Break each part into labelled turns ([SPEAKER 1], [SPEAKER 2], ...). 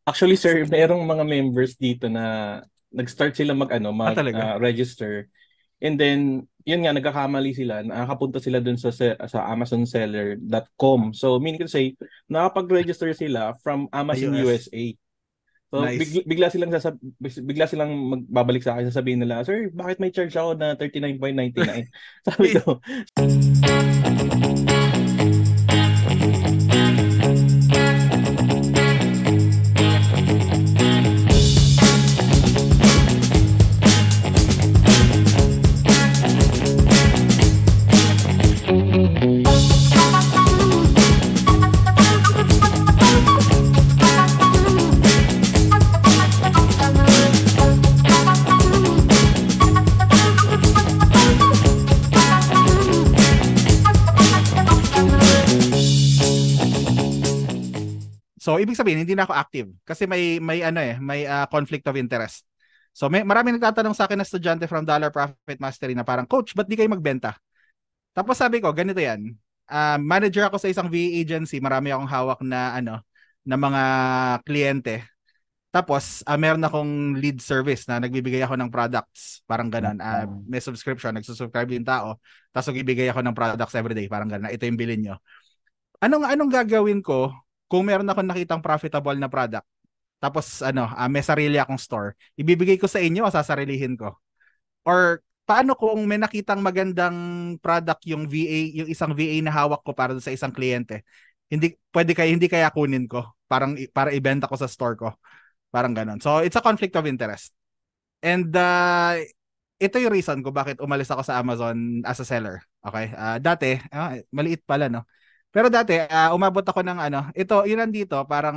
[SPEAKER 1] Actually, sir, merong mga members dito na nag-start sila
[SPEAKER 2] Talaga?
[SPEAKER 1] register. And then, yun nga, nagkakamali sila. Nakakapunta sila dun sa amazonseller.com. So, meaning to say, nakapag-register sila from Amazon
[SPEAKER 2] iOS.
[SPEAKER 1] USA. So,
[SPEAKER 2] Nice.
[SPEAKER 1] bigla silang magbabalik sa akin, sasabihin nila, "Sir, bakit may charge ako na 39.99?" Sabi
[SPEAKER 2] Eh,
[SPEAKER 1] ko,
[SPEAKER 2] So, ibig sabihin, hindi na ako active. Kasi may conflict of interest. So, marami nagtatanong sa akin na estudyante from Dollar Profit Mastery na parang, Coach, ba't di kayo magbenta? Tapos sabi ko, ganito yan. Manager ako sa isang VA agency. Marami akong hawak na mga kliyente. Tapos, meron akong lead service na nagbibigay ako ng products. Parang ganun. May subscription, nagsusubscribe yung tao. Tapos, nagbibigay ako ng products everyday. Parang ganun. Ito yung bilhin nyo. Anong gagawin ko kung meron akong nakitang profitable na product? Tapos, may sarili akong store. Ibibigay ko sa inyo o sasarilihin ko? Or, paano kung may nakitang magandang product yung VA, yung isang VA na hawak ko para sa isang kliyente? Hindi kaya kunin ko para ibenta ko sa store ko. Parang ganun. So, it's a conflict of interest. And ito yung reason ko bakit umalis ako sa Amazon as a seller. Okay? Dati, maliit pala, no? Pero dati, umabot ako ng ito, yun nandito, parang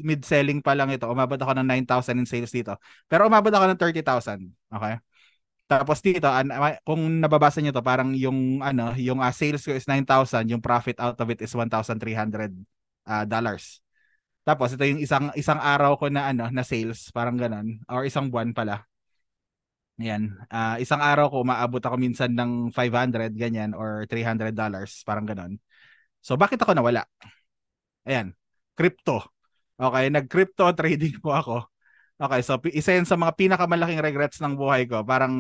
[SPEAKER 2] mid-selling pa lang ito. Umabot ako ng 9,000 in sales dito. Pero umabot ako ng 30,000. Okay? Tapos dito, kung nababasa niyo to, parang yung sales ko is 9,000, yung profit out of it is $1,300 dollars. Tapos ito yung isang araw ko na sales, parang ganun, or isang buwan pala. Yan. Isang araw ko maabot ako minsan ng 500 ganyan or $300, parang ganun. So bakit ako nawala? Ayan. Crypto. Okay, nag-crypto trading po ako. Okay, so isa yan sa mga pinakamalaking regrets ng buhay ko. Parang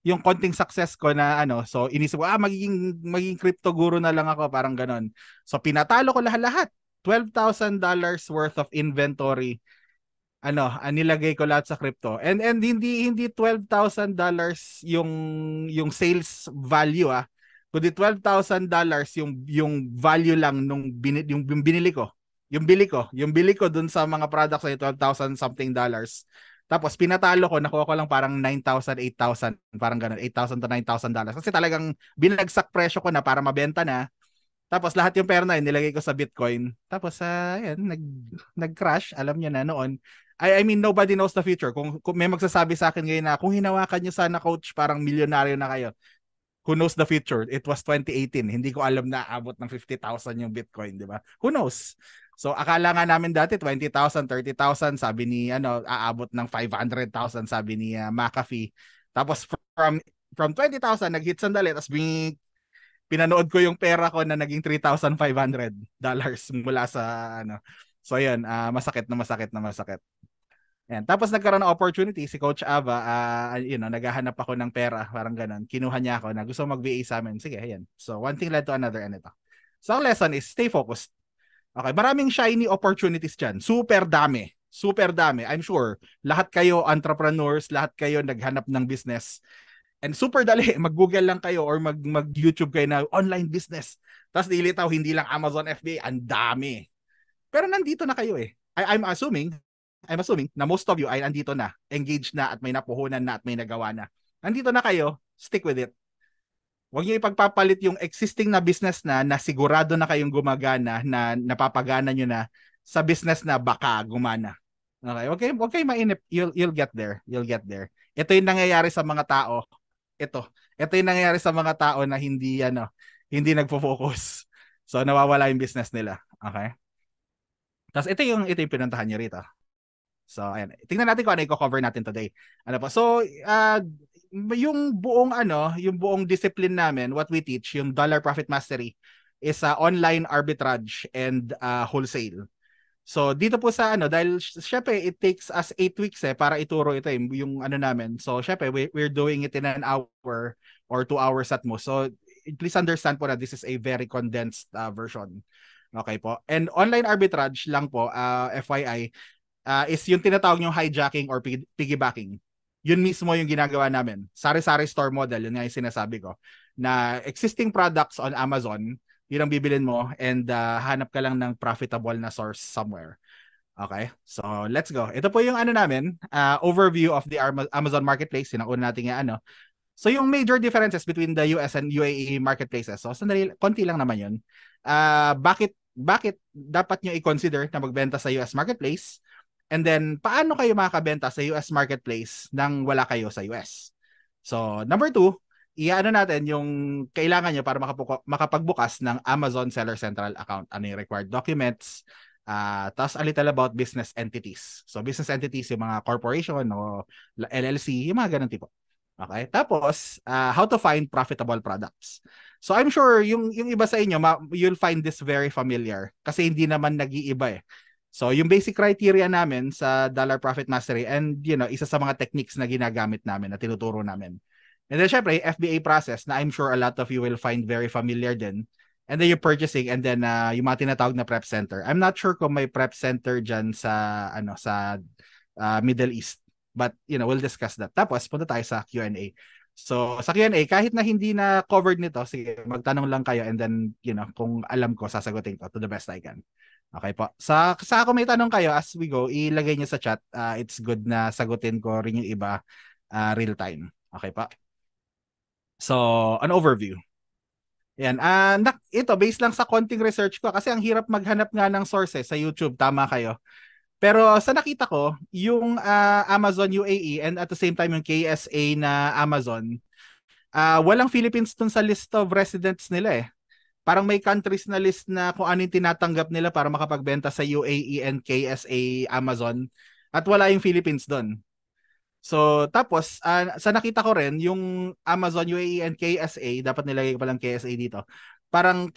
[SPEAKER 2] yung konting success ko na so inisip ko, magiging crypto guru na lang ako, parang ganon. So pinatalo ko lahat-lahat. $12,000 worth of inventory. Nilagay ko lahat sa crypto. And hindi $12,000 yung sales value, kundi $12,000 yung value lang yung binili ko. Yung bili ko dun sa mga products ay 12,000 something dollars. Tapos pinatalo ko, nakuha ko lang parang 9,000, 8,000, parang ganun, 8,000 to $9,000. Kasi talagang binagsak presyo ko na para mabenta na. Tapos lahat yung pera na yun, nilagay ko sa Bitcoin. Tapos ayan, nag-crash, alam niyo na noon. I mean, nobody knows the future. Kung may magsasabi sa akin ngayon na kung hinawakan niyo sana, coach, parang milyonaryo na kayo. Who knows the future? It was 2018. Hindi ko alam na aabot ng 50,000 yung Bitcoin, di ba? Who knows? So akala nga namin dati 20,000, 30,000, sabi ni aabot ng 500,000, sabi ni McAfee. Tapos from 20,000 nag-hit sandali, tapos pinanood ko yung pera ko na naging $3,500 mula sa So ayun, masakit na masakit na masakit. Ayan. Tapos nagkaroon ng opportunity si Coach Ava, naghahanap ako ng pera, parang ganun. Kinuha niya ako na gusto mag-VA sa amin. Sige, ayan. So one thing led to another and ito. So ang lesson is stay focused. Okay, maraming shiny opportunities dyan. Super dami. Super dami. I'm sure lahat kayo entrepreneurs, lahat kayo naghanap ng business. And super dali, mag-Google lang kayo or mag-YouTube kayo na online business. Tapos dilitaw, hindi lang Amazon FBA, ang dami. Pero nandito na kayo eh. I'm assuming na most of you ay nandito na, engaged na at may napuhunan na at may nagawa na. Nandito na kayo, stick with it. Huwag niyo ipagpapalit yung existing na business na sigurado na kayong gumagana, na napapagana nyo na sa business na baka gumana. Okay, okay, mainip. You'll get there. You'll get there. Ito yung nangyayari sa mga tao. Ito yung nangyayari sa mga tao na hindi nagfo-focus. So nawawala yung business nila. Okay? Tapos ito yung pinuntahan niyo rito. So ayan, tingnan natin kung ano i-cover natin today. Ano pa? So yung buong discipline namin, what we teach, yung Dollar Profit Mastery is online arbitrage and wholesale. So dito po sa dahil syempre it takes us 8 weeks para ituro ito yung ano namin. So syempre we're doing it in an hour or 2 hours at most. So please understand po na this is a very condensed version. Okay po. And online arbitrage lang po, FYI, is yung tinatawag yung hijacking or piggybacking. Yun mismo yung ginagawa namin. Sari-sari store model, yun nga yung sinasabi ko. Na existing products on Amazon, yun ang bibilin mo and hanap ka lang ng profitable na source somewhere. Okay? So, let's go. Ito po yung namin, overview of the Amazon Marketplace. Yun ang una natin yung So, yung major differences between the US and UAE marketplaces. So, sandali, konti lang naman yun. Bakit dapat nyo i-consider na magbenta sa US Marketplace? And then, paano kayo makakabenta sa US Marketplace nang wala kayo sa US? So, number 2, natin yung kailangan nyo para makapagbukas ng Amazon Seller Central account. Ano yung required documents, tapos a little about business entities. So, business entities, yung mga corporation o LLC, yung mga ganun tipo. Okay? Tapos, how to find profitable products. So, I'm sure yung iba sa inyo, you'll find this very familiar kasi hindi naman nag-iiba So, yung basic criteria namin sa Dollar Profit Mastery and, isa sa mga techniques na ginagamit namin, na tinuturo namin. And then, syempre, FBA process na I'm sure a lot of you will find very familiar din. And then, yung purchasing and then yung mga tinatawag na prep center. I'm not sure kung may prep center dyan sa Middle East. But, we'll discuss that. Tapos, punta tayo sa Q&A. So, sa Q&A, kahit na hindi na covered nito, sige, magtanong lang kayo and then, kung alam ko, sasagutin ko to the best I can. Okay po. Sa kung may tanong kayo as we go, ilagay niyo sa chat. It's good na sagutin ko rin yung iba real time. Okay pa. So, an overview. Yan. Ito, based lang sa konting research ko kasi ang hirap maghanap nga ng sources sa YouTube. Tama kayo. Pero sa nakita ko, yung Amazon UAE and at the same time yung KSA na Amazon, walang Philippines dun sa list of residents nila Parang may countries na list na kung ano yung tinatanggap nila para makapagbenta sa UAE and KSA Amazon at wala yung Philippines doon. So, tapos, sa nakita ko rin, yung Amazon UAE and KSA, dapat nilagay ko palang KSA dito, parang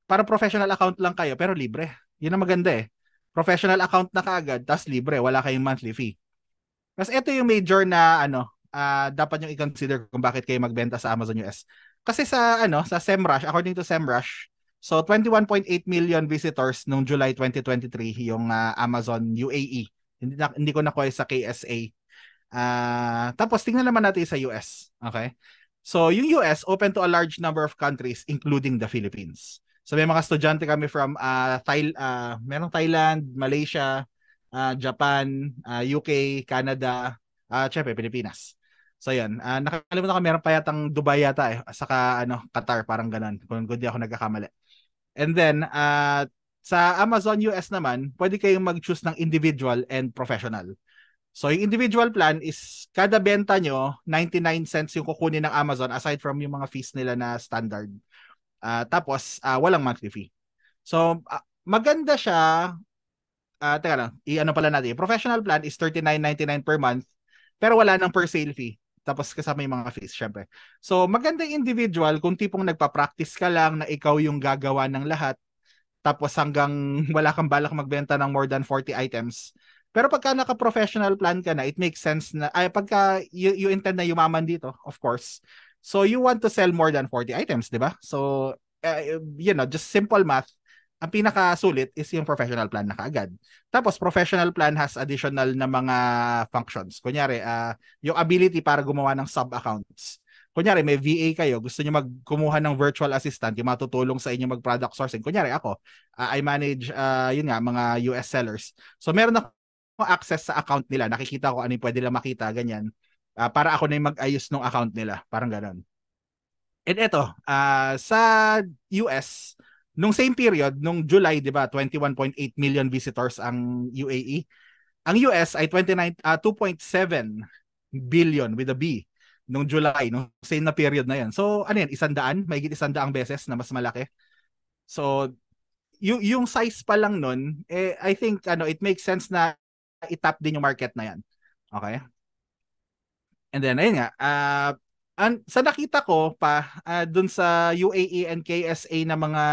[SPEAKER 2] parang professional account lang kayo, pero libre. Yun ang maganda Professional account na kaagad, tas libre, wala kayong monthly fee. Kasi ito yung major na dapat nyo i-consider kung bakit kayo magbenta sa Amazon US. Kasi sa SEMrush, according to SEMrush, so 21.8 million visitors noong July 2023 yung Amazon UAE. Hindi ko nakuha sa KSA. Tapos tingnan naman natin sa US. Okay? So yung US open to a large number of countries including the Philippines. So may mga estudyante kami from merong Thailand, Malaysia, Japan, UK, Canada, syempre Pilipinas. So yan, nakalimutan ko meron pa yatang Dubai yata saka Qatar, parang ganun kung hindi ako nagkakamali. And then sa Amazon US naman, pwede kayong mag-choose ng individual and professional. So yung individual plan is kada benta nyo 99 cents yung kukunin ng Amazon aside from yung mga fees nila na standard. Tapos walang monthly fee. So maganda siya. Teka lang, pala natin. Professional plan is $39.99 per month pero wala nang per sale fee. Tapos kasama yung mga fees, syempre. So, magandang individual kung tipong nagpa-practice ka lang na ikaw yung gagawa ng lahat. Tapos hanggang wala kang balak magbenta ng more than 40 items. Pero pagka naka-professional plan ka na, it makes sense na, pagka you intend na yumaman dito, of course. So, you want to sell more than 40 items, di ba? So, just simple math. Ang pinakasulit is yung professional plan na kaagad. Tapos, professional plan has additional na mga functions. Kunyari, yung ability para gumawa ng sub-accounts. Kunyari, may VA kayo, gusto nyo magkumuha ng virtual assistant, yung matutulong sa inyo mag-product sourcing. Kunyari, ako, I manage, mga US sellers. So, meron ako access sa account nila. Nakikita ko ano yung pwede lang makita, ganyan. Para ako na yung mag-ayos ng account nila. Parang ganun. And eto, sa US, nung same period, nung July, di ba, 21.8 million visitors ang UAE. Ang US ay 2.7 billion with a B nung July, nung same na period na yan. So, ano yan, 100? Mahigit 100 beses na mas malaki. So, yung size pa lang nun, I think, it makes sense na itap din yung market na yan. Okay? And then, ayun nga, sa nakita ko pa dun sa UAE and KSA na mga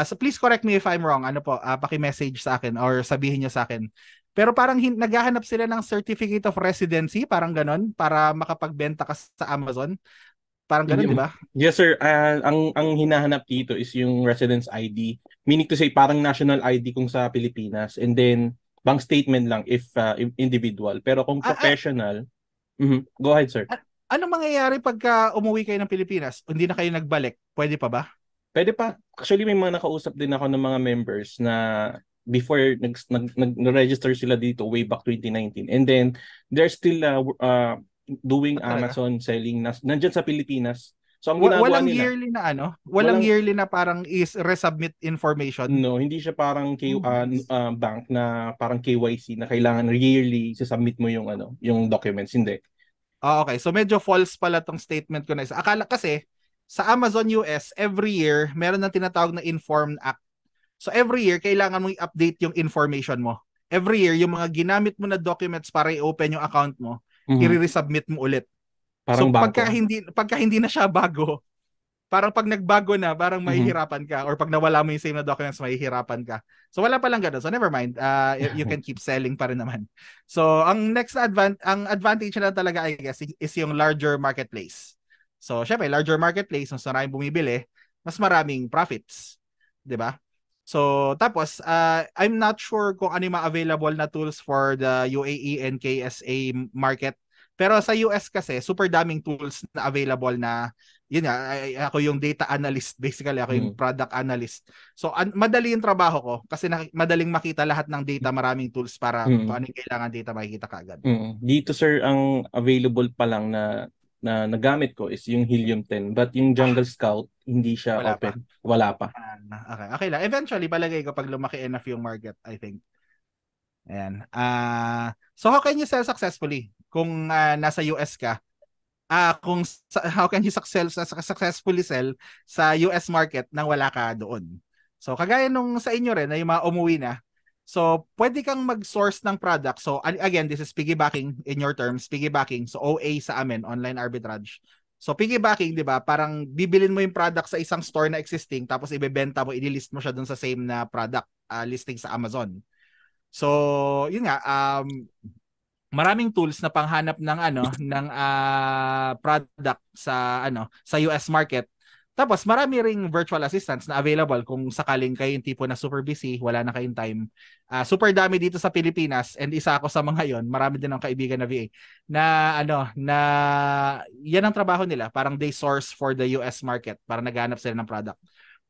[SPEAKER 2] So please correct me if I'm wrong. Ano po, paki-message sa akin or sabihin niyo sa akin. Pero parang naghahanap sila ng certificate of residency, parang ganon, para makapagbenta ka sa Amazon. Parang ganon, di ba?
[SPEAKER 1] Yes sir, ang hinahanap dito is yung residence ID. Meaning to say parang national ID kung sa Pilipinas, and then bank statement lang if individual. Pero kung professional, go ahead sir.
[SPEAKER 2] Anong mangyayari pagka umuwi kayo ng Pilipinas? Hindi na kayo nagbalik? Pwede pa ba?
[SPEAKER 1] Pwede pa. Actually, may mga nakausap din ako ng mga members na before nag-register sila dito way back 2019. And then, they're still doing Amazon selling nandyan sa Pilipinas. So, ang ginagawa
[SPEAKER 2] walang
[SPEAKER 1] nila,
[SPEAKER 2] yearly na walang yearly na parang is resubmit information.
[SPEAKER 1] No, hindi siya parang bank na parang KYC na kailangan yearly submit mo yung documents. Hindi.
[SPEAKER 2] Okay. So, medyo false pala tong statement ko na isa. Akala kasi, sa Amazon US, every year, meron ng tinatawag na Informed Act. So every year, kailangan mong i-update yung information mo. Every year, yung mga ginamit mo na documents para i-open yung account mo, i-resubmit mo ulit.
[SPEAKER 1] Parang
[SPEAKER 2] so pagka hindi na siya bago, parang pag nagbago na, parang mahihirapan ka. Or pag nawala mo yung same na documents, mahihirapan ka. So wala pa lang ganun. So never mind. You can keep selling pa rin naman. So ang next ang advantage na talaga, I guess, is yung larger marketplace. So, syempre, larger marketplace, mas maraming bumibili, mas maraming profits. 'Di ba? So, tapos, I'm not sure kung ano yung mga available na tools for the UAE and KSA market. Pero sa US kasi, super daming tools na available na, yun nga, ako yung data analyst, basically, ako yung product analyst. So, madali yung trabaho ko kasi madaling makita lahat ng data, maraming tools para kung ano yung kailangan data makikita kaagad.
[SPEAKER 1] Dito, sir, ang available pa lang na nagamit ko is yung Helium 10, but yung Jungle Scout hindi siya open. Wala pa.
[SPEAKER 2] Okay lang. Eventually palagay ko pag lumaki enough yung market, I think. Ayan. So how can you sell successfully kung nasa US ka? How can you successfully sell sa US market nang wala ka doon? So kagaya nung sa inyo rin na yung mga umuwi na, so, pwede kang mag-source ng product. So, again, this is piggybacking in your terms. Piggybacking. So, OA sa amin, online arbitrage. So, piggybacking, di ba? Parang bibilin mo yung product sa isang store na existing tapos ibebenta mo, i-list mo siya dun sa same na product listing sa Amazon. So, yun nga, maraming tools na panghanap ng product sa US market. Tapos marami ring virtual assistants na available kung sakaling kayo yung tipo na super busy, wala na kayong time. Super dami dito sa Pilipinas, and isa ako sa mga yon. Marami din ang kaibigan na VA na yan ang trabaho nila. Parang they source for the US market para naghanap sila ng product.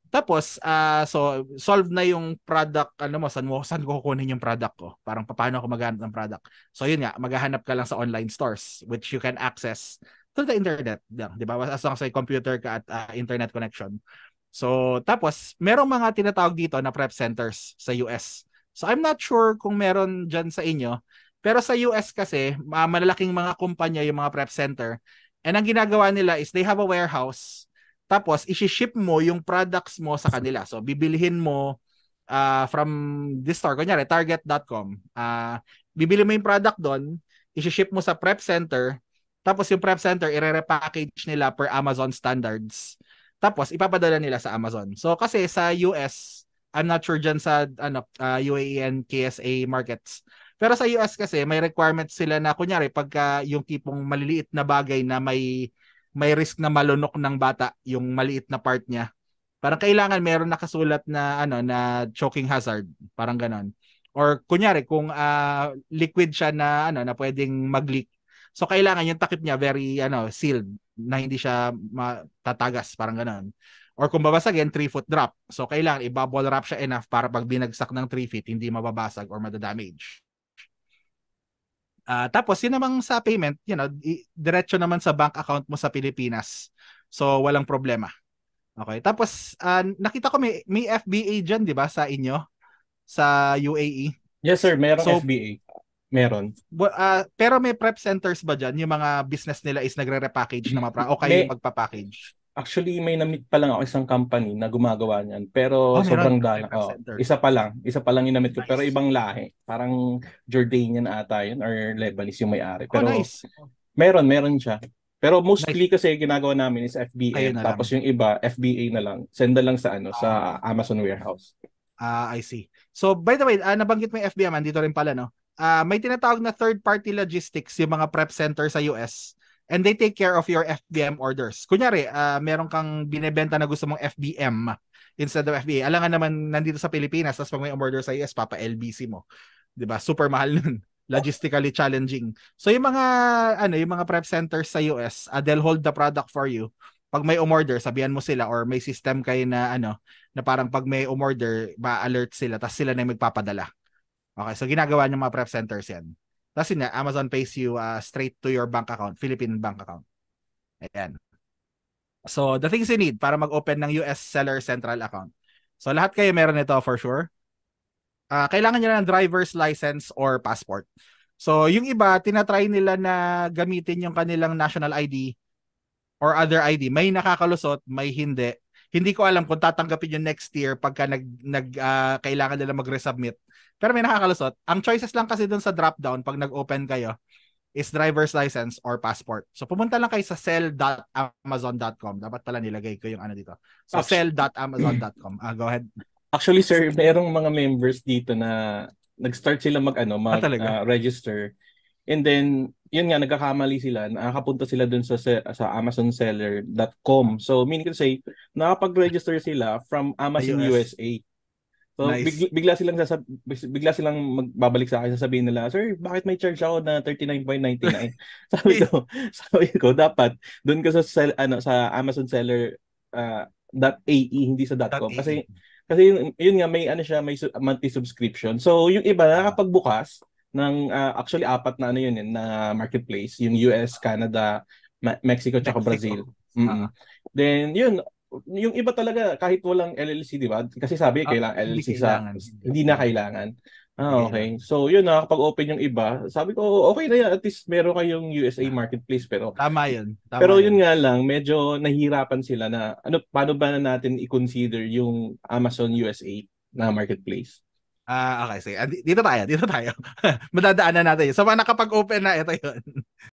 [SPEAKER 2] Tapos so solve na yung product saan ko kukunin yung product ko? Parang paano ako maghanap ng product? So yun nga, maghahanap ka lang sa online stores which you can access through the internet, di ba? As long as may computer ka at internet connection. So, tapos, merong mga tinatawag dito na prep centers sa US. So, I'm not sure kung meron dyan sa inyo. Pero sa US kasi, malalaking mga kumpanya yung mga prep center. And ang ginagawa nila is they have a warehouse. Tapos, isi-ship mo yung products mo sa kanila. So, bibilihin mo from this store. Kunyari, target.com. Bibili mo yung product doon, isi-ship mo sa prep center. Tapos yung prep center, i-repackage nila per Amazon standards. Tapos ipapadala nila sa Amazon. So kasi sa US, I'm not sure dyan sa UAE and KSA markets. Pero sa US kasi, may requirements sila na kunyari pagka yung tipong maliliit na bagay na may risk na malunok ng bata, yung maliit na part niya. Parang kailangan meron nakasulat na na choking hazard, parang ganon. Or kunyari kung liquid siya na na pwedeng mag-leak. So kailangan yung takip niya very sealed na hindi siya matatagas, parang ganoon. Or kung babasagin, 3-foot drop. So kailangan i-bubble wrap siya enough para pag binagsak ng 3 feet hindi mababasag or madadamage. Tapos yun namang sa payment, diretso naman sa bank account mo sa Pilipinas. So walang problema. Okay. Tapos nakita ko may FBA diyan, 'di ba, sa inyo sa UAE?
[SPEAKER 1] Yes sir, merong FBA. Meron.
[SPEAKER 2] Pero may prep centers ba dyan? Yung mga business nila is nagre-repackage na o kayo magpa-package?
[SPEAKER 1] Actually, may na-meet pa lang ako isang company na gumagawa niyan. Pero sobrang dami. Isa pa lang yung na-meet ko. Nice. Pero ibang lahi. Parang Jordanian ata yun or Lebanese yung may-ari. Pero
[SPEAKER 2] nice.
[SPEAKER 1] Meron siya. Pero mostly kasi ginagawa namin is
[SPEAKER 2] Ayun
[SPEAKER 1] FBM,
[SPEAKER 2] na lang.
[SPEAKER 1] tapos yung iba FBA na lang. Send na lang sa sa Amazon warehouse.
[SPEAKER 2] I see. So, by the way, nabanggit mo yung FBM, dito rin pala, no? May tinatawag na third-party logistics yung mga prep center sa US and they take care of your FBM orders. Kunyari, meron kang binebenta na gusto mong FBM instead of FBA. Alangan naman nandito sa Pilipinas, tapos pag may order sa US, papa LBC mo. 'Di ba? Super mahal nun. Logistically challenging. So yung mga prep centers sa US, they'll hold the product for you. Pag may umorder, sabihan mo sila or may system kayo na na parang pag may umorder, ma-alert sila tapos sila na yung magpapadala. Okay, so ginagawa ng mga prep centers yan. Tapos yun nga, Amazon pays you straight to your bank account, Philippine bank account. Ayan. So the things you need para mag-open ng US seller central account. So lahat kayo meron ito for sure. Kailangan nyo ng driver's license or passport. So yung iba, tinatry nila na gamitin yung kanilang national ID or other ID. May nakakalusot, may hindi. Hindi ko alam kung tatanggapin yung next year pagka kailangan nila mag-resubmit. Pero may nakakalusot. Ang choices lang kasi dun sa drop-down pag nag-open kayo is driver's license or passport. So pumunta lang kayo sa sell.amazon.com. Dapat pala nilagay ko yung dito. So sell.amazon.com. Go ahead.
[SPEAKER 1] Actually, sir, merong mga members dito na nag-start sila mag-register. And then, yun nga, nagkakamali sila. Nakakapunta sila dun sa amazonseller.com. So, meaning to say, nakapag-register sila from Amazon USA. So, nice. bigla silang magbabalik sa akin, sasabihin nila, sir, bakit may charge ako na $39.99? sabi ko, dapat dun ka sa Amazon Seller .ae, hindi sa .com. Kasi yun nga, may may monthly subscription. So, yung iba nakakapagbukas ng actually 4 na na marketplace, yung US, Canada, Mexico, tsaka Brazil. Then yun, yung iba talaga kahit walang LLC, di ba? Kasi sabi kailangan LLC hindi na kailangan. Okay. So yun, nakakapag-open yung iba. Sabi ko, okay na yan, at least meron kayong USA marketplace, pero
[SPEAKER 2] tama yun.
[SPEAKER 1] Pero yun nga lang, medyo nahihirapan sila na paano ba natin i-consider yung Amazon USA na marketplace?
[SPEAKER 2] Okay, sige. Dito tayo. Madadaanan natin yun. So, nakapag-open na, ito yun.